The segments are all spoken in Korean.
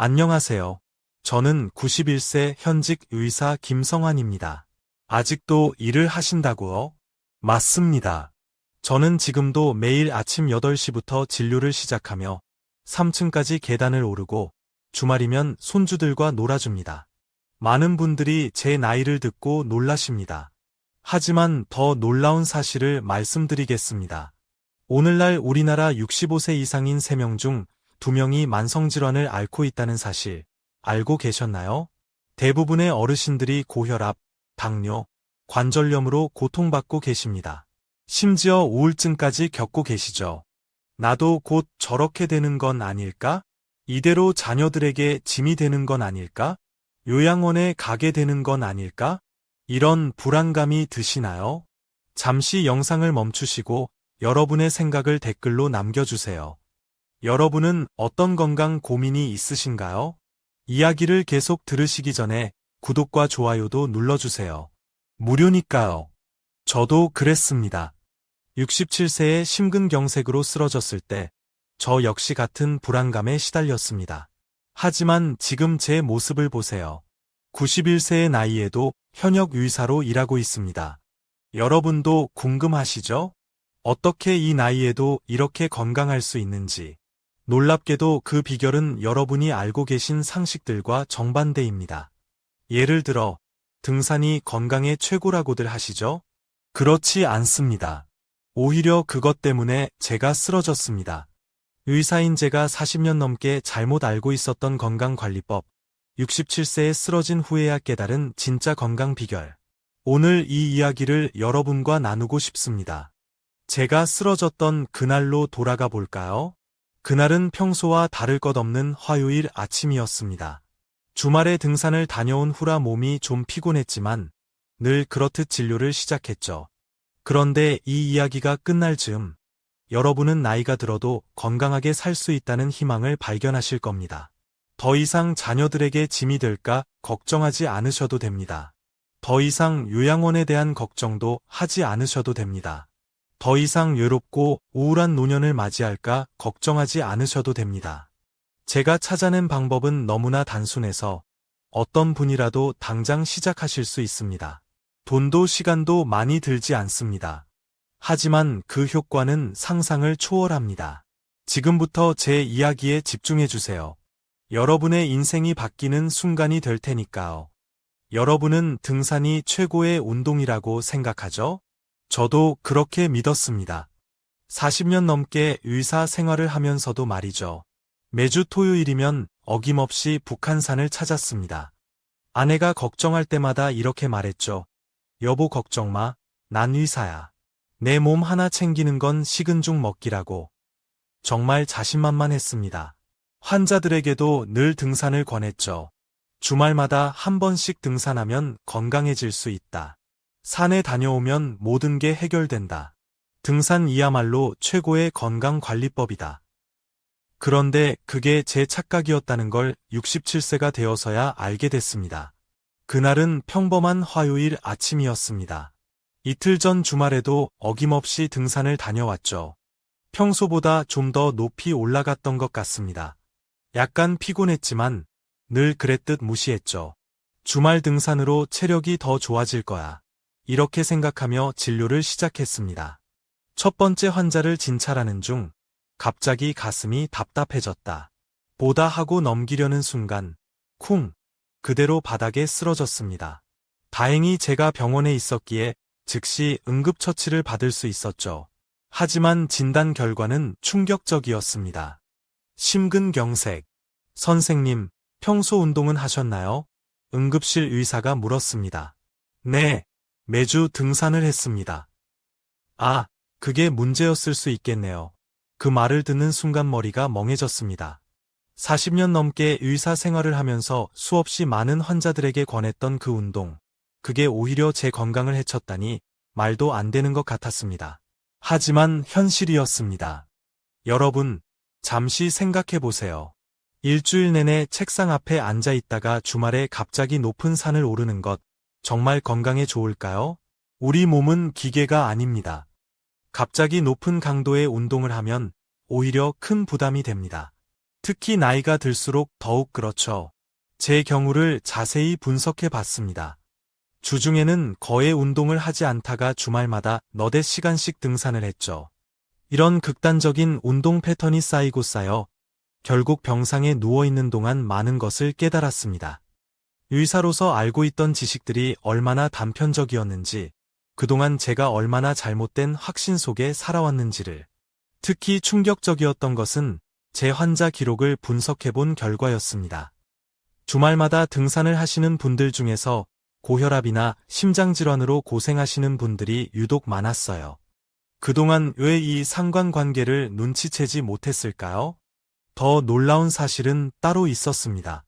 안녕하세요. 저는 91세 현직 의사 김성환입니다. 아직도 일을 하신다고요? 맞습니다. 저는 지금도 매일 아침 8시부터 진료를 시작하며 3층까지 계단을 오르고 주말이면 손주들과 놀아줍니다. 많은 분들이 제 나이를 듣고 놀라십니다. 하지만 더 놀라운 사실을 말씀드리겠습니다. 오늘날 우리나라 65세 이상인 3명 중 2명이 만성질환을 앓고 있다는 사실 알고 계셨나요? 대부분의 어르신들이 고혈압, 당뇨, 관절염으로 고통받고 계십니다. 심지어 우울증까지 겪고 계시죠. 나도 곧 저렇게 되는 건 아닐까? 이대로 자녀들에게 짐이 되는 건 아닐까? 요양원에 가게 되는 건 아닐까? 이런 불안감이 드시나요? 잠시 영상을 멈추시고 여러분의 생각을 댓글로 남겨주세요. 여러분은 어떤 건강 고민이 있으신가요? 이야기를 계속 들으시기 전에 구독과 좋아요도 눌러주세요. 무료니까요. 저도 그랬습니다. 67세의 심근경색으로 쓰러졌을 때 저 역시 같은 불안감에 시달렸습니다. 하지만 지금 제 모습을 보세요. 91세의 나이에도 현역 의사로 일하고 있습니다. 여러분도 궁금하시죠? 어떻게 이 나이에도 이렇게 건강할 수 있는지. 놀랍게도 그 비결은 여러분이 알고 계신 상식들과 정반대입니다. 예를 들어, 등산이 건강의 최고라고들 하시죠? 그렇지 않습니다. 오히려 그것 때문에 제가 쓰러졌습니다. 의사인 제가 40년 넘게 잘못 알고 있었던 건강관리법, 67세에 쓰러진 후에야 깨달은 진짜 건강 비결. 오늘 이 이야기를 여러분과 나누고 싶습니다. 제가 쓰러졌던 그날로 돌아가 볼까요? 그날은 평소와 다를 것 없는 화요일 아침이었습니다. 주말에 등산을 다녀온 후라 몸이 좀 피곤했지만 늘 그렇듯 진료를 시작했죠. 그런데 이 이야기가 끝날 즈음 여러분은 나이가 들어도 건강하게 살 수 있다는 희망을 발견하실 겁니다. 더 이상 자녀들에게 짐이 될까 걱정하지 않으셔도 됩니다. 더 이상 요양원에 대한 걱정도 하지 않으셔도 됩니다. 더 이상 외롭고 우울한 노년을 맞이할까 걱정하지 않으셔도 됩니다. 제가 찾아낸 방법은 너무나 단순해서 어떤 분이라도 당장 시작하실 수 있습니다. 돈도 시간도 많이 들지 않습니다. 하지만 그 효과는 상상을 초월합니다. 지금부터 제 이야기에 집중해주세요. 여러분의 인생이 바뀌는 순간이 될 테니까요. 여러분은 등산이 최고의 운동이라고 생각하죠? 저도 그렇게 믿었습니다. 40년 넘게 의사 생활을 하면서도 말이죠. 매주 토요일이면 어김없이 북한산을 찾았습니다. 아내가 걱정할 때마다 이렇게 말했죠. 여보 걱정 마, 난 의사야. 내 몸 하나 챙기는 건 식은 죽 먹기라고. 정말 자신만만했습니다. 환자들에게도 늘 등산을 권했죠. 주말마다 한 번씩 등산하면 건강해질 수 있다. 산에 다녀오면 모든 게 해결된다. 등산이야말로 최고의 건강관리법이다. 그런데 그게 제 착각이었다는 걸 67세가 되어서야 알게 됐습니다. 그날은 평범한 화요일 아침이었습니다. 이틀 전 주말에도 어김없이 등산을 다녀왔죠. 평소보다 좀 더 높이 올라갔던 것 같습니다. 약간 피곤했지만 늘 그랬듯 무시했죠. 주말 등산으로 체력이 더 좋아질 거야. 이렇게 생각하며 진료를 시작했습니다. 첫 번째 환자를 진찰하는 중 갑자기 가슴이 답답해졌다. 보다 하고 넘기려는 순간 쿵! 그대로 바닥에 쓰러졌습니다. 다행히 제가 병원에 있었기에 즉시 응급처치를 받을 수 있었죠. 하지만 진단 결과는 충격적이었습니다. 심근경색. 선생님, 평소 운동은 하셨나요? 응급실 의사가 물었습니다. 네, 매주 등산을 했습니다. 아, 그게 문제였을 수 있겠네요. 그 말을 듣는 순간 머리가 멍해졌습니다. 40년 넘게 의사 생활을 하면서 수없이 많은 환자들에게 권했던 그 운동. 그게 오히려 제 건강을 해쳤다니 말도 안 되는 것 같았습니다. 하지만 현실이었습니다. 여러분, 잠시 생각해 보세요. 일주일 내내 책상 앞에 앉아 있다가 주말에 갑자기 높은 산을 오르는 것, 정말 건강에 좋을까요? 우리 몸은 기계가 아닙니다. 갑자기 높은 강도의 운동을 하면 오히려 큰 부담이 됩니다. 특히 나이가 들수록 더욱 그렇죠. 제 경우를 자세히 분석해 봤습니다. 주중에는 거의 운동을 하지 않다가 주말마다 너댓 시간씩 등산을 했죠. 이런 극단적인 운동 패턴이 쌓이고 쌓여 결국 병상에 누워있는 동안 많은 것을 깨달았습니다. 의사로서 알고 있던 지식들이 얼마나 단편적이었는지, 그동안 제가 얼마나 잘못된 확신 속에 살아왔는지를. 특히 충격적이었던 것은 제 환자 기록을 분석해본 결과였습니다. 주말마다 등산을 하시는 분들 중에서 고혈압이나 심장질환으로 고생하시는 분들이 유독 많았어요. 그동안 왜 이 상관관계를 눈치채지 못했을까요? 더 놀라운 사실은 따로 있었습니다.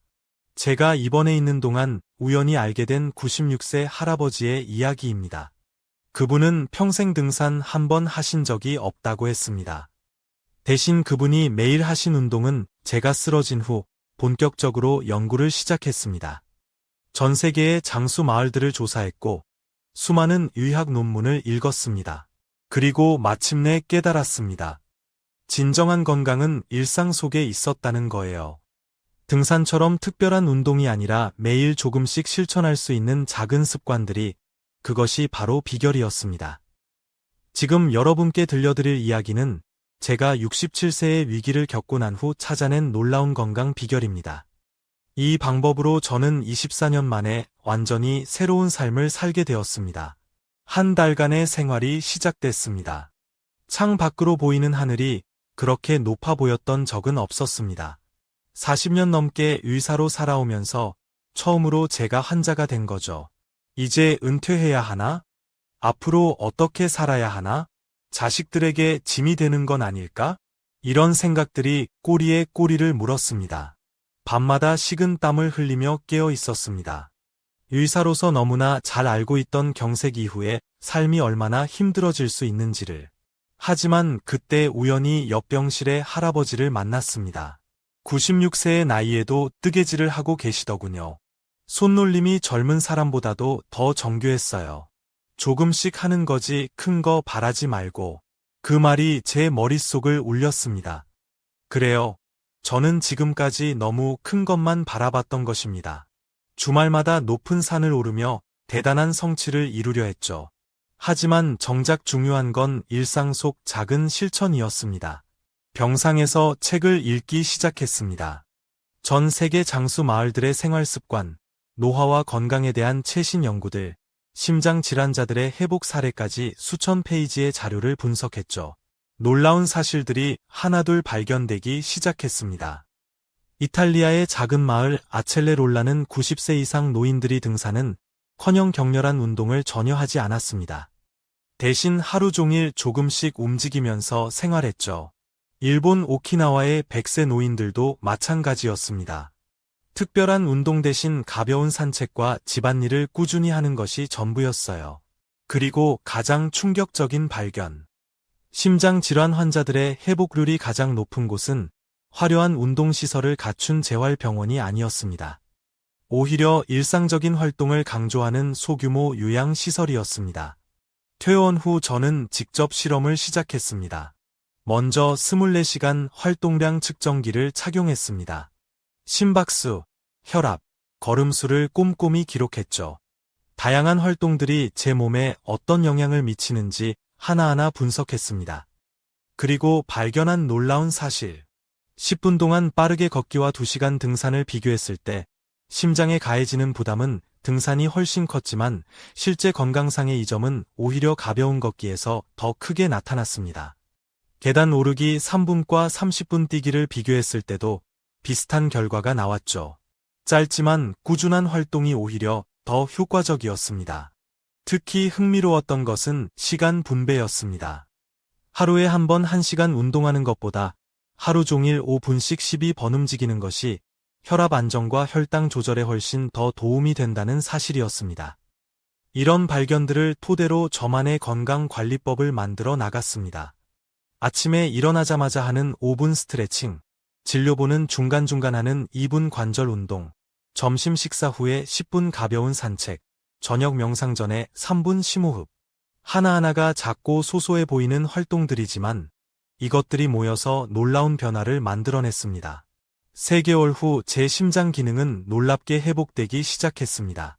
제가 입원해 있는 동안 우연히 알게 된 96세 할아버지의 이야기입니다. 그분은 평생 등산 한 번 하신 적이 없다고 했습니다. 대신 그분이 매일 하신 운동은 제가 쓰러진 후 본격적으로 연구를 시작했습니다. 전 세계의 장수 마을들을 조사했고 수많은 의학 논문을 읽었습니다. 그리고 마침내 깨달았습니다. 진정한 건강은 일상 속에 있었다는 거예요. 등산처럼 특별한 운동이 아니라 매일 조금씩 실천할 수 있는 작은 습관들이, 그것이 바로 비결이었습니다. 지금 여러분께 들려드릴 이야기는 제가 67세의 위기를 겪고 난 후 찾아낸 놀라운 건강 비결입니다. 이 방법으로 저는 24년 만에 완전히 새로운 삶을 살게 되었습니다. 한 달간의 생활이 시작됐습니다. 창 밖으로 보이는 하늘이 그렇게 높아 보였던 적은 없었습니다. 40년 넘게 의사로 살아오면서 처음으로 제가 환자가 된 거죠. 이제 은퇴해야 하나? 앞으로 어떻게 살아야 하나? 자식들에게 짐이 되는 건 아닐까? 이런 생각들이 꼬리에 꼬리를 물었습니다. 밤마다 식은 땀을 흘리며 깨어 있었습니다. 의사로서 너무나 잘 알고 있던 경색 이후에 삶이 얼마나 힘들어질 수 있는지를. 하지만 그때 우연히 옆병실의 할아버지를 만났습니다. 96세의 나이에도 뜨개질을 하고 계시더군요. 손놀림이 젊은 사람보다도 더 정교했어요. 조금씩 하는 거지 큰 거 바라지 말고. 그 말이 제 머릿속을 울렸습니다. 그래요. 저는 지금까지 너무 큰 것만 바라봤던 것입니다. 주말마다 높은 산을 오르며 대단한 성취를 이루려 했죠. 하지만 정작 중요한 건 일상 속 작은 실천이었습니다. 병상에서 책을 읽기 시작했습니다. 전 세계 장수 마을들의 생활 습관, 노화와 건강에 대한 최신 연구들, 심장 질환자들의 회복 사례까지 수천 페이지의 자료를 분석했죠. 놀라운 사실들이 하나둘 발견되기 시작했습니다. 이탈리아의 작은 마을 아첼레롤라는 90세 이상 노인들이 등산은 커녕 격렬한 운동을 전혀 하지 않았습니다. 대신 하루 종일 조금씩 움직이면서 생활했죠. 일본 오키나와의 100세 노인들도 마찬가지였습니다. 특별한 운동 대신 가벼운 산책과 집안일을 꾸준히 하는 것이 전부였어요. 그리고 가장 충격적인 발견. 심장질환 환자들의 회복률이 가장 높은 곳은 화려한 운동시설을 갖춘 재활병원이 아니었습니다. 오히려 일상적인 활동을 강조하는 소규모 요양시설이었습니다. 퇴원 후 저는 직접 실험을 시작했습니다. 먼저 24시간 활동량 측정기를 착용했습니다. 심박수, 혈압, 걸음수를 꼼꼼히 기록했죠. 다양한 활동들이 제 몸에 어떤 영향을 미치는지 하나하나 분석했습니다. 그리고 발견한 놀라운 사실. 10분 동안 빠르게 걷기와 2시간 등산을 비교했을 때 심장에 가해지는 부담은 등산이 훨씬 컸지만 실제 건강상의 이점은 오히려 가벼운 걷기에서 더 크게 나타났습니다. 계단 오르기 3분과 30분 뛰기를 비교했을 때도 비슷한 결과가 나왔죠. 짧지만 꾸준한 활동이 오히려 더 효과적이었습니다. 특히 흥미로웠던 것은 시간 분배였습니다. 하루에 한 번 1시간 운동하는 것보다 하루 종일 5분씩 12번 움직이는 것이 혈압 안정과 혈당 조절에 훨씬 더 도움이 된다는 사실이었습니다. 이런 발견들을 토대로 저만의 건강관리법을 만들어 나갔습니다. 아침에 일어나자마자 하는 5분 스트레칭, 진료보는 중간중간 하는 2분 관절 운동, 점심 식사 후에 10분 가벼운 산책, 저녁 명상 전에 3분 심호흡. 하나하나가 작고 소소해 보이는 활동들이지만 이것들이 모여서 놀라운 변화를 만들어냈습니다. 3개월 후 제 심장 기능은 놀랍게 회복되기 시작했습니다.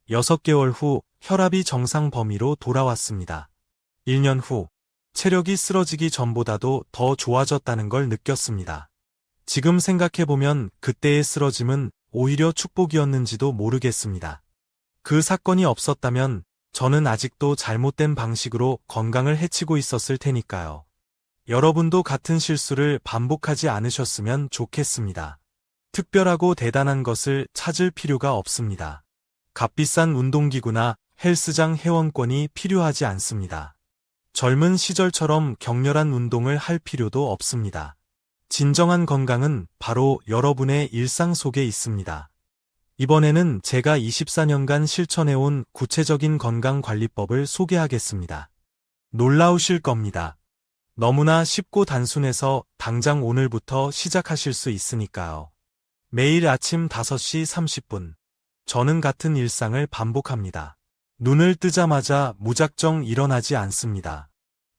6개월 후 혈압이 정상 범위로 돌아왔습니다. 1년 후 체력이 쓰러지기 전보다도 더 좋아졌다는 걸 느꼈습니다. 지금 생각해보면 그때의 쓰러짐은 오히려 축복이었는지도 모르겠습니다. 그 사건이 없었다면 저는 아직도 잘못된 방식으로 건강을 해치고 있었을 테니까요. 여러분도 같은 실수를 반복하지 않으셨으면 좋겠습니다. 특별하고 대단한 것을 찾을 필요가 없습니다. 값비싼 운동기구나 헬스장 회원권이 필요하지 않습니다. 젊은 시절처럼 격렬한 운동을 할 필요도 없습니다. 진정한 건강은 바로 여러분의 일상 속에 있습니다. 이번에는 제가 24년간 실천해온 구체적인 건강관리법을 소개하겠습니다. 놀라우실 겁니다. 너무나 쉽고 단순해서 당장 오늘부터 시작하실 수 있으니까요. 매일 아침 5시 30분. 저는 같은 일상을 반복합니다. 눈을 뜨자마자 무작정 일어나지 않습니다.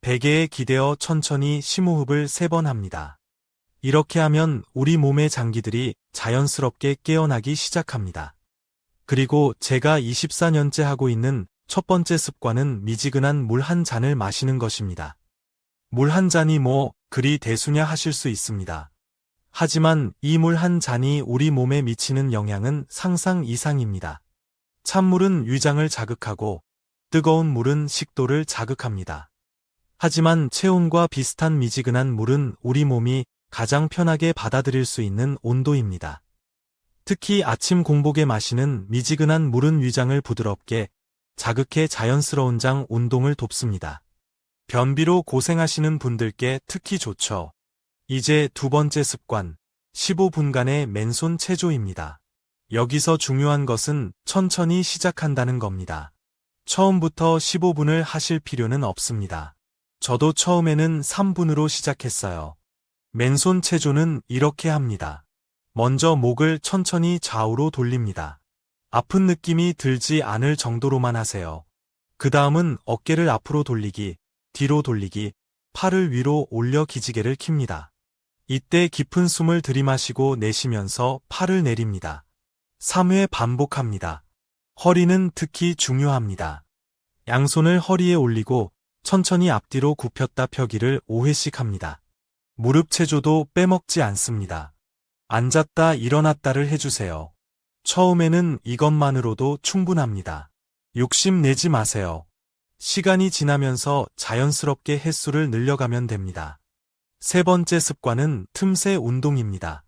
베개에 기대어 천천히 심호흡을 3번 합니다. 이렇게 하면 우리 몸의 장기들이 자연스럽게 깨어나기 시작합니다. 그리고 제가 24년째 하고 있는 첫 번째 습관은 미지근한 물 한 잔을 마시는 것입니다. 물 한 잔이 뭐 그리 대수냐 하실 수 있습니다. 하지만 이 물 한 잔이 우리 몸에 미치는 영향은 상상 이상입니다. 찬물은 위장을 자극하고 뜨거운 물은 식도를 자극합니다. 하지만 체온과 비슷한 미지근한 물은 우리 몸이 가장 편하게 받아들일 수 있는 온도입니다. 특히 아침 공복에 마시는 미지근한 물은 위장을 부드럽게 자극해 자연스러운 장 운동을 돕습니다. 변비로 고생하시는 분들께 특히 좋죠. 이제 두 번째 습관, 15분간의 맨손 체조입니다. 여기서 중요한 것은 천천히 시작한다는 겁니다. 처음부터 15분을 하실 필요는 없습니다. 저도 처음에는 3분으로 시작했어요. 맨손 체조는 이렇게 합니다. 먼저 목을 천천히 좌우로 돌립니다. 아픈 느낌이 들지 않을 정도로만 하세요. 그 다음은 어깨를 앞으로 돌리기, 뒤로 돌리기, 팔을 위로 올려 기지개를 킵니다. 이때 깊은 숨을 들이마시고 내쉬면서 팔을 내립니다. 3회 반복합니다. 허리는 특히 중요합니다. 양손을 허리에 올리고 천천히 앞뒤로 굽혔다 펴기를 5회씩 합니다. 무릎 체조도 빼먹지 않습니다. 앉았다 일어났다를 해주세요. 처음에는 이것만으로도 충분합니다. 욕심내지 마세요. 시간이 지나면서 자연스럽게 횟수를 늘려가면 됩니다. 세 번째 습관은 틈새 운동입니다.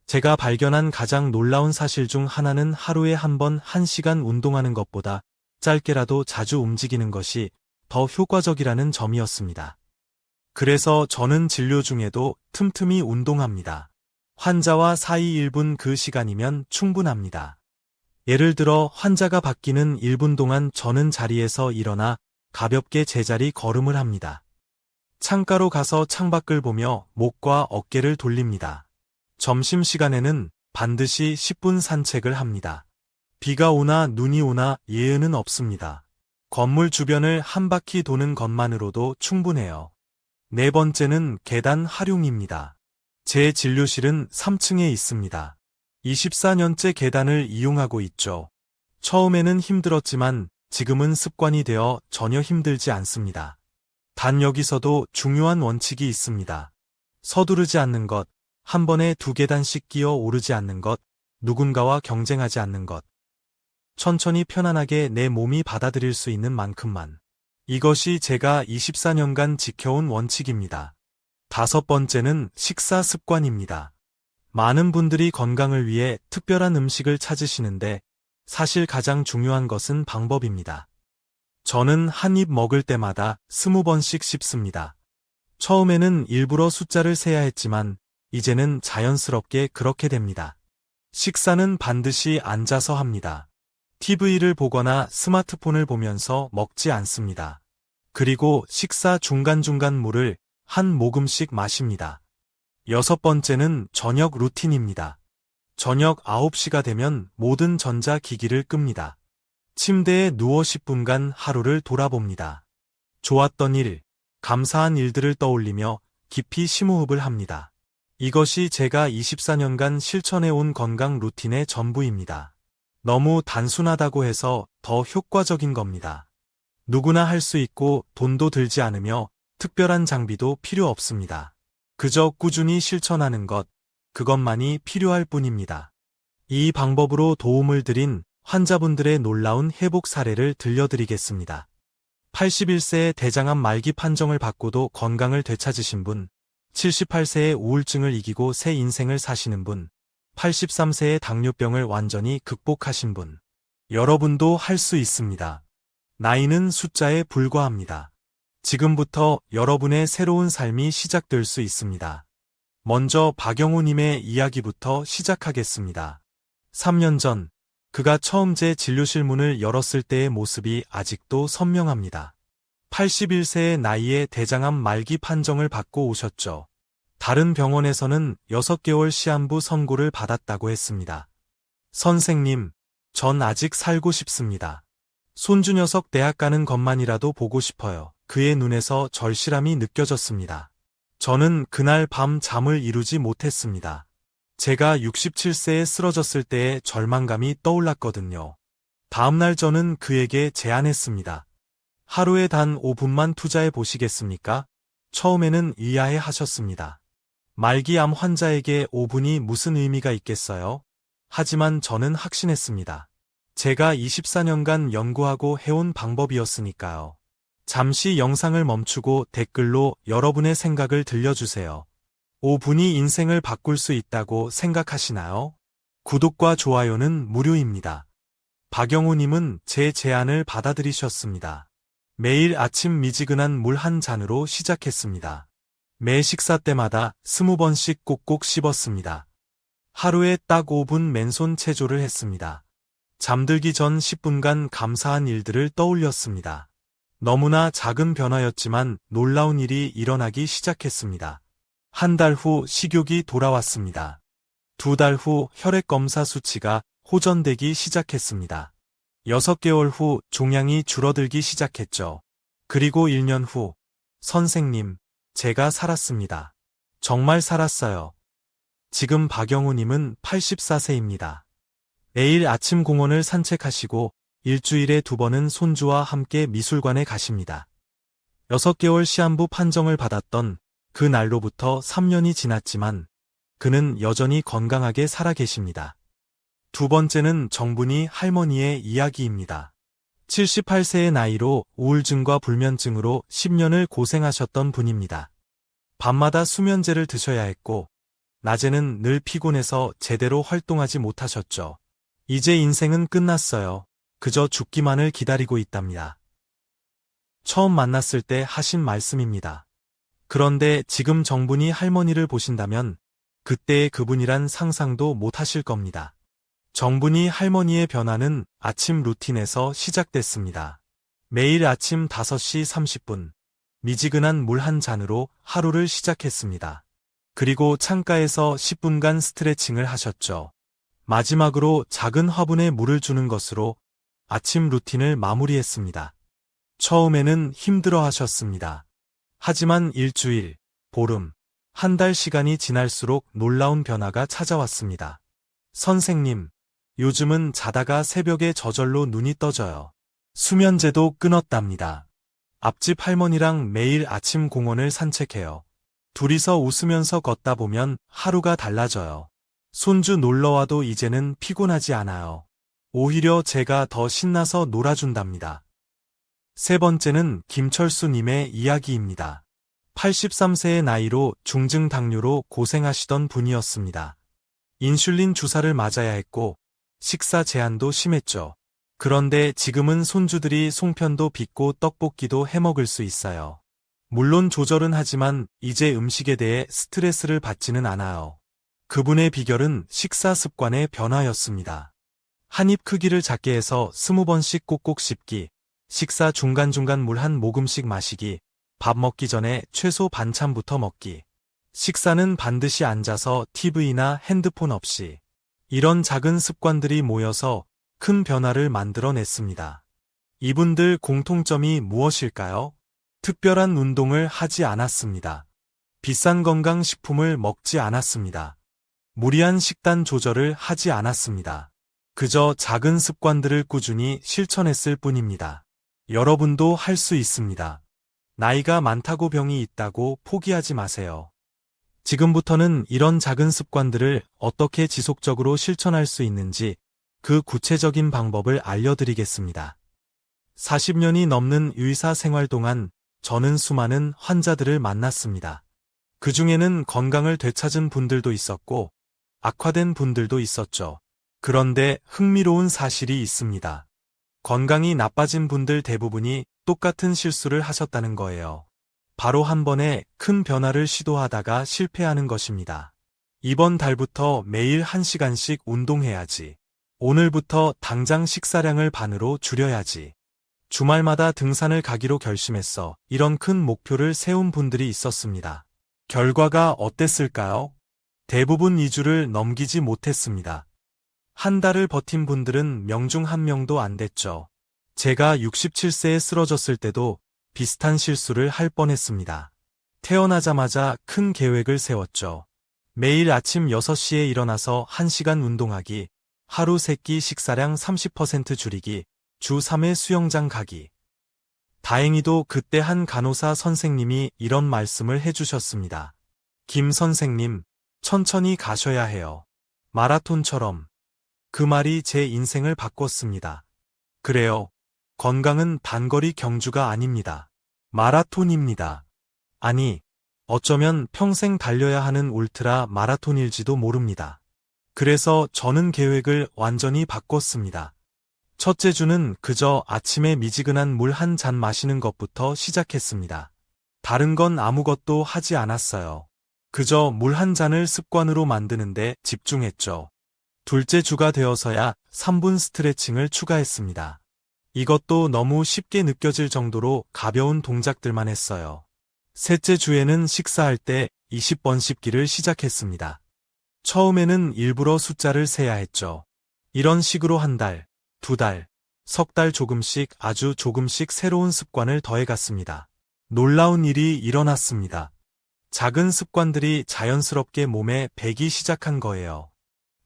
제가 발견한 가장 놀라운 사실 중 하나는 하루에 한 번 1시간 운동하는 것보다 짧게라도 자주 움직이는 것이 더 효과적이라는 점이었습니다. 그래서 저는 진료 중에도 틈틈이 운동합니다. 환자와 사이 1분 그 시간이면 충분합니다. 예를 들어 환자가 바뀌는 1분 동안 저는 자리에서 일어나 가볍게 제자리 걸음을 합니다. 창가로 가서 창밖을 보며 목과 어깨를 돌립니다. 점심시간에는 반드시 10분 산책을 합니다. 비가 오나 눈이 오나 예의는 없습니다. 건물 주변을 한 바퀴 도는 것만으로도 충분해요. 네 번째는 계단 활용입니다. 제 진료실은 3층에 있습니다. 24년째 계단을 이용하고 있죠. 처음에는 힘들었지만 지금은 습관이 되어 전혀 힘들지 않습니다. 단 여기서도 중요한 원칙이 있습니다. 서두르지 않는 것, 한 번에 2계단씩 끼어 오르지 않는 것, 누군가와 경쟁하지 않는 것. 천천히 편안하게 내 몸이 받아들일 수 있는 만큼만. 이것이 제가 24년간 지켜온 원칙입니다. 다섯 번째는 식사 습관입니다. 많은 분들이 건강을 위해 특별한 음식을 찾으시는데 사실 가장 중요한 것은 방법입니다. 저는 한 입 먹을 때마다 20번씩 씹습니다. 처음에는 일부러 숫자를 세야 했지만 이제는 자연스럽게 그렇게 됩니다. 식사는 반드시 앉아서 합니다. TV를 보거나 스마트폰을 보면서 먹지 않습니다. 그리고 식사 중간중간 물을 한 모금씩 마십니다. 여섯 번째는 저녁 루틴입니다. 저녁 9시가 되면 모든 전자기기를 끕니다. 침대에 누워 10분간 하루를 돌아봅니다. 좋았던 일, 감사한 일들을 떠올리며 깊이 심호흡을 합니다. 이것이 제가 24년간 실천해온 건강 루틴의 전부입니다. 너무 단순하다고 해서 더 효과적인 겁니다. 누구나 할 수 있고 돈도 들지 않으며 특별한 장비도 필요 없습니다. 그저 꾸준히 실천하는 것, 그것만이 필요할 뿐입니다. 이 방법으로 도움을 드린 환자분들의 놀라운 회복 사례를 들려드리겠습니다. 81세의 대장암 말기 판정을 받고도 건강을 되찾으신 분, 78세의 우울증을 이기고 새 인생을 사시는 분, 83세의 당뇨병을 완전히 극복하신 분. 여러분도 할 수 있습니다. 나이는 숫자에 불과합니다. 지금부터 여러분의 새로운 삶이 시작될 수 있습니다. 먼저 박영호님의 이야기부터 시작하겠습니다. 3년 전, 그가 처음 제 진료실 문을 열었을 때의 모습이 아직도 선명합니다. 81세의 나이에 대장암 말기 판정을 받고 오셨죠. 다른 병원에서는 6개월 시한부 선고를 받았다고 했습니다. 선생님, 전 아직 살고 싶습니다. 손주 녀석 대학 가는 것만이라도 보고 싶어요. 그의 눈에서 절실함이 느껴졌습니다. 저는 그날 밤 잠을 이루지 못했습니다. 제가 67세에 쓰러졌을 때의 절망감이 떠올랐거든요. 다음날 저는 그에게 제안했습니다. 하루에 단 5분만 투자해 보시겠습니까? 처음에는 의아해 하셨습니다. 말기암 환자에게 5분이 무슨 의미가 있겠어요? 하지만 저는 확신했습니다. 제가 24년간 연구하고 해온 방법이었으니까요. 잠시 영상을 멈추고 댓글로 여러분의 생각을 들려주세요. 5분이 인생을 바꿀 수 있다고 생각하시나요? 구독과 좋아요는 무료입니다. 박영호님은 제 제안을 받아들이셨습니다. 매일 아침 미지근한 물 한 잔으로 시작했습니다. 매 식사 때마다 20번씩 꼭꼭 씹었습니다. 하루에 딱 5분 맨손 체조를 했습니다. 잠들기 전 10분간 감사한 일들을 떠올렸습니다. 너무나 작은 변화였지만 놀라운 일이 일어나기 시작했습니다. 한 달 후 식욕이 돌아왔습니다. 2달 후 혈액 검사 수치가 호전되기 시작했습니다. 6개월 후 종양이 줄어들기 시작했죠. 그리고 1년 후, 선생님, 제가 살았습니다. 정말 살았어요. 지금 박영호님은 84세입니다. 매일 아침 공원을 산책하시고 일주일에 2번은 손주와 함께 미술관에 가십니다. 6개월 시한부 판정을 받았던 그 날로부터 3년이 지났지만 그는 여전히 건강하게 살아 계십니다. 두 번째는 정분이 할머니의 이야기입니다. 78세의 나이로 우울증과 불면증으로 10년을 고생하셨던 분입니다. 밤마다 수면제를 드셔야 했고 낮에는 늘 피곤해서 제대로 활동하지 못하셨죠. 이제 인생은 끝났어요. 그저 죽기만을 기다리고 있답니다. 처음 만났을 때 하신 말씀입니다. 그런데 지금 정분이 할머니를 보신다면 그때의 그분이란 상상도 못하실 겁니다. 정분이 할머니의 변화는 아침 루틴에서 시작됐습니다. 매일 아침 5시 30분, 미지근한 물 한 잔으로 하루를 시작했습니다. 그리고 창가에서 10분간 스트레칭을 하셨죠. 마지막으로 작은 화분에 물을 주는 것으로 아침 루틴을 마무리했습니다. 처음에는 힘들어 하셨습니다. 하지만 일주일, 보름, 한 달 시간이 지날수록 놀라운 변화가 찾아왔습니다. 선생님, 요즘은 자다가 새벽에 저절로 눈이 떠져요. 수면제도 끊었답니다. 앞집 할머니랑 매일 아침 공원을 산책해요. 둘이서 웃으면서 걷다 보면 하루가 달라져요. 손주 놀러와도 이제는 피곤하지 않아요. 오히려 제가 더 신나서 놀아준답니다. 세 번째는 김철수님의 이야기입니다. 83세의 나이로 중증 당뇨로 고생하시던 분이었습니다. 인슐린 주사를 맞아야 했고 식사 제한도 심했죠. 그런데 지금은 손주들이 송편도 빚고 떡볶이도 해먹을 수 있어요. 물론 조절은 하지만 이제 음식에 대해 스트레스를 받지는 않아요. 그분의 비결은 식사 습관의 변화였습니다. 한 입 크기를 작게 해서 20번씩 꼭꼭 씹기, 식사 중간중간 물 한 모금씩 마시기, 밥 먹기 전에 최소 반찬부터 먹기. 식사는 반드시 앉아서 TV나 핸드폰 없이. 이런 작은 습관들이 모여서 큰 변화를 만들어냈습니다. 이분들 공통점이 무엇일까요? 특별한 운동을 하지 않았습니다. 비싼 건강식품을 먹지 않았습니다. 무리한 식단 조절을 하지 않았습니다. 그저 작은 습관들을 꾸준히 실천했을 뿐입니다. 여러분도 할 수 있습니다. 나이가 많다고 병이 있다고 포기하지 마세요. 지금부터는 이런 작은 습관들을 어떻게 지속적으로 실천할 수 있는지 그 구체적인 방법을 알려드리겠습니다. 40년이 넘는 의사 생활 동안 저는 수많은 환자들을 만났습니다. 그 중에는 건강을 되찾은 분들도 있었고 악화된 분들도 있었죠. 그런데 흥미로운 사실이 있습니다. 건강이 나빠진 분들 대부분이 똑같은 실수를 하셨다는 거예요. 바로 한 번에 큰 변화를 시도하다가 실패하는 것입니다. 이번 달부터 매일 1시간씩 운동해야지. 오늘부터 당장 식사량을 반으로 줄여야지. 주말마다 등산을 가기로 결심했어. 이런 큰 목표를 세운 분들이 있었습니다. 결과가 어땠을까요? 대부분 2주를 넘기지 못했습니다. 한 달을 버틴 분들은 명중 한 명도 안 됐죠. 제가 67세에 쓰러졌을 때도 비슷한 실수를 할 뻔했습니다. 태어나자마자 큰 계획을 세웠죠. 매일 아침 6시에 일어나서 1시간 운동하기, 하루 3끼 식사량 30% 줄이기, 주 3회 수영장 가기. 다행히도 그때 한 간호사 선생님이 이런 말씀을 해주셨습니다. 김 선생님, 천천히 가셔야 해요. 마라톤처럼. 그 말이 제 인생을 바꿨습니다. 그래요. 건강은 단거리 경주가 아닙니다. 마라톤입니다. 아니, 어쩌면 평생 달려야 하는 울트라 마라톤일지도 모릅니다. 그래서 저는 계획을 완전히 바꿨습니다. 첫째 주는 그저 아침에 미지근한 물 한 잔 마시는 것부터 시작했습니다. 다른 건 아무것도 하지 않았어요. 그저 물 한 잔을 습관으로 만드는데 집중했죠. 둘째 주가 되어서야 3분 스트레칭을 추가했습니다. 이것도 너무 쉽게 느껴질 정도로 가벼운 동작들만 했어요. 셋째 주에는 식사할 때 20번 씹기를 시작했습니다. 처음에는 일부러 숫자를 세야 했죠. 이런 식으로 한 달, 2달, 석 달 조금씩 아주 조금씩 새로운 습관을 더해갔습니다. 놀라운 일이 일어났습니다. 작은 습관들이 자연스럽게 몸에 배기 시작한 거예요.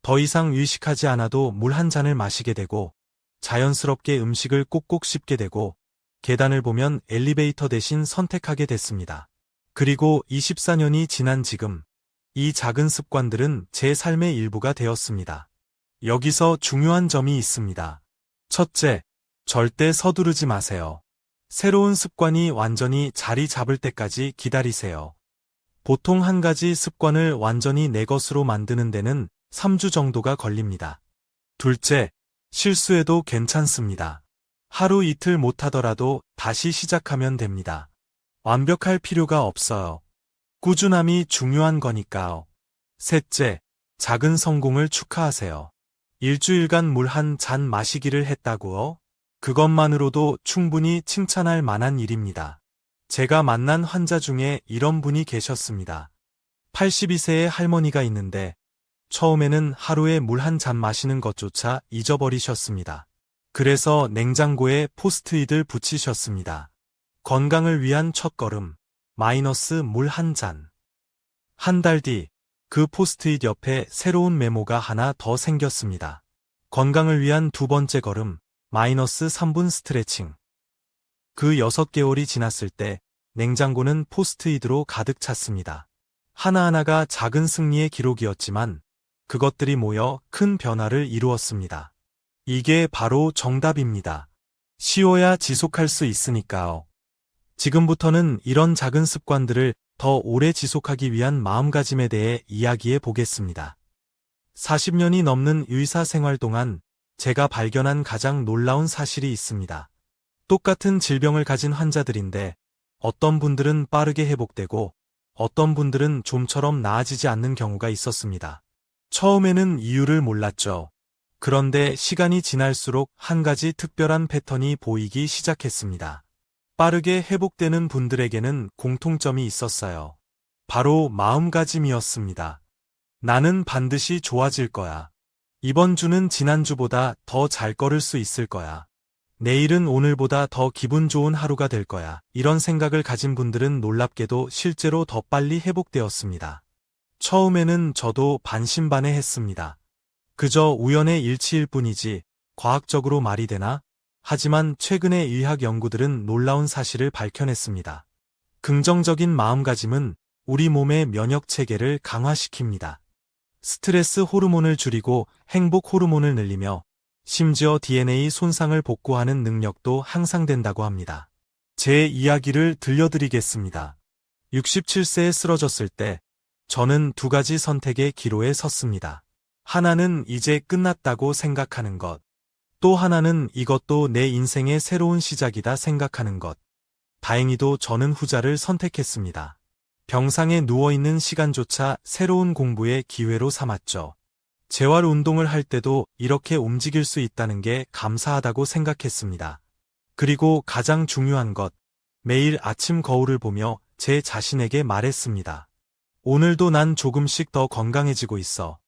더 이상 의식하지 않아도 물 한 잔을 마시게 되고 자연스럽게 음식을 꼭꼭 씹게 되고 계단을 보면 엘리베이터 대신 선택하게 됐습니다. 그리고 24년이 지난 지금 이 작은 습관들은 제 삶의 일부가 되었습니다. 여기서 중요한 점이 있습니다. 첫째, 절대 서두르지 마세요. 새로운 습관이 완전히 자리 잡을 때까지 기다리세요. 보통 한 가지 습관을 완전히 내 것으로 만드는 데는 3주 정도가 걸립니다. 둘째, 실수해도 괜찮습니다. 하루 이틀 못하더라도 다시 시작하면 됩니다. 완벽할 필요가 없어요. 꾸준함이 중요한 거니까요. 셋째, 작은 성공을 축하하세요. 일주일간 물 한 잔 마시기를 했다고요? 그것만으로도 충분히 칭찬할 만한 일입니다. 제가 만난 환자 중에 이런 분이 계셨습니다. 82세의 할머니가 있는데 처음에는 하루에 물 한 잔 마시는 것조차 잊어버리셨습니다. 그래서 냉장고에 포스트잇을 붙이셨습니다. 건강을 위한 첫걸음, 마이너스 물 한 잔. 한 달 뒤, 그 포스트잇 옆에 새로운 메모가 하나 더 생겼습니다. 건강을 위한 두 번째 걸음, 마이너스 3분 스트레칭. 그 6개월이 지났을 때 냉장고는 포스트잇으로 가득 찼습니다. 하나하나가 작은 승리의 기록이었지만 그것들이 모여 큰 변화를 이루었습니다. 이게 바로 정답입니다. 쉬워야 지속할 수 있으니까요. 지금부터는 이런 작은 습관들을 더 오래 지속하기 위한 마음가짐에 대해 이야기해 보겠습니다. 40년이 넘는 의사 생활 동안 제가 발견한 가장 놀라운 사실이 있습니다. 똑같은 질병을 가진 환자들인데 어떤 분들은 빠르게 회복되고 어떤 분들은 좀처럼 나아지지 않는 경우가 있었습니다. 처음에는 이유를 몰랐죠. 그런데 시간이 지날수록 한 가지 특별한 패턴이 보이기 시작했습니다. 빠르게 회복되는 분들에게는 공통점이 있었어요. 바로 마음가짐이었습니다. 나는 반드시 좋아질 거야. 이번 주는 지난주보다 더 잘 걸을 수 있을 거야. 내일은 오늘보다 더 기분 좋은 하루가 될 거야. 이런 생각을 가진 분들은 놀랍게도 실제로 더 빨리 회복되었습니다. 처음에는 저도 반신반의했습니다. 그저 우연의 일치일 뿐이지 과학적으로 말이 되나? 하지만 최근의 의학 연구들은 놀라운 사실을 밝혀냈습니다. 긍정적인 마음가짐은 우리 몸의 면역 체계를 강화시킵니다. 스트레스 호르몬을 줄이고 행복 호르몬을 늘리며 심지어 DNA 손상을 복구하는 능력도 향상된다고 합니다. 제 이야기를 들려드리겠습니다. 67세에 쓰러졌을 때 저는 두 가지 선택의 기로에 섰습니다. 하나는 이제 끝났다고 생각하는 것. 또 하나는 이것도 내 인생의 새로운 시작이다 생각하는 것. 다행히도 저는 후자를 선택했습니다. 병상에 누워있는 시간조차 새로운 공부의 기회로 삼았죠. 재활 운동을 할 때도 이렇게 움직일 수 있다는 게 감사하다고 생각했습니다. 그리고 가장 중요한 것, 매일 아침 거울을 보며 제 자신에게 말했습니다. 오늘도 난 조금씩 더 건강해지고 있어.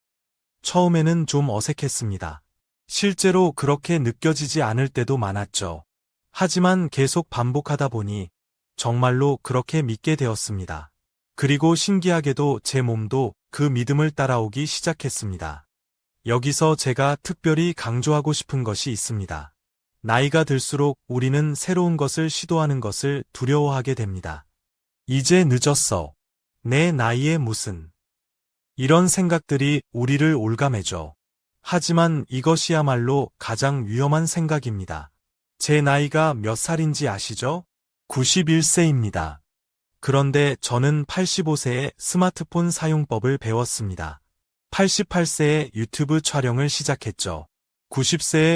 처음에는 좀 어색했습니다. 실제로 그렇게 느껴지지 않을 때도 많았죠. 하지만 계속 반복하다 보니 정말로 그렇게 믿게 되었습니다. 그리고 신기하게도 제 몸도 그 믿음을 따라오기 시작했습니다. 여기서 제가 특별히 강조하고 싶은 것이 있습니다. 나이가 들수록 우리는 새로운 것을 시도하는 것을 두려워하게 됩니다. 이제 늦었어. 내 나이에 무슨. 이런 생각들이 우리를 올가매죠. 하지만 이것이야말로 가장 위험한 생각입니다. 제 나이가 몇 살인지 아시죠? 91세입니다. 그런데 저는 85세에 스마트폰 사용법을 배웠습니다. 88세에 유튜브 촬영을 시작했죠. 90세에